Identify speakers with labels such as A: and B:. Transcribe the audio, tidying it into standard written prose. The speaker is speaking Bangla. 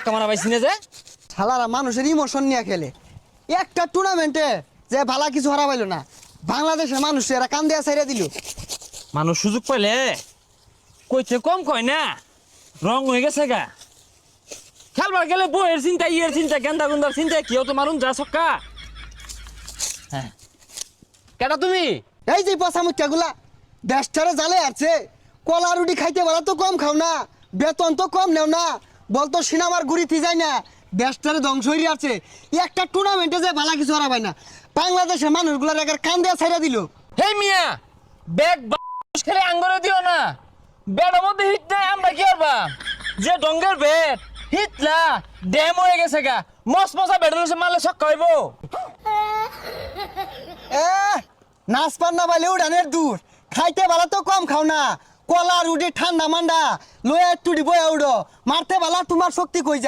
A: ছক্কা মারা পাইছি না যে
B: শালারা মানুষের ইমোশন নিয়ে খেলে একটা টুর্নামেন্টে যে ভালা কিছু হারা পাইলো না বাংলাদেশের মানুষ এরা কান দেয়া ছাইড়া দিল
A: মানুষ সুযোগ পাইলে কইতে কম কয় না রং হয়ে গেছে গা খেলবার গেলে বইয়ের চিন্তা ইয়ের চিন্তা গেন্দা গুন্দার চিন্তা কেউ তো মারুন যা ছক্কা হ্যাঁ কেটা তুমি
B: এই যে পচামুচা গুলা দেশটারে জালে আছে কলা রুটি খাইতে বলা তো কম খাও না বেতন তো কম নেও না বলতো সিনেমার গুড়িতে যায় না দেশটারে ধ্বংস হয়ে আছে একটা টুর্নামেন্টে যে ভালা কিছু হারা পায় না বাংলাদেশের মানুষগুলার একের কান দেয়া ছাইড়া দিল
A: হে মিয়া ব্যাগ খেলে আঙ্গরে দিও না ব্যাটের মধ্যে হিট নাই আমরা কি করবা যে ডঙ্গের ব্যাট হিটলা ড্যাম হয়ে গেছে গা মস মশা ব্যাটের মারলে ছক্কা হইব
B: এ নাচ পান না পাইলে উড়ানের দূর খাইতে ভালা তো কম খাও না কলা রুটি ঠান্ডা মান্ডা লয়ে একটু বয়া উড়ো মারতে ভালা তোমার শক্তি কই যায়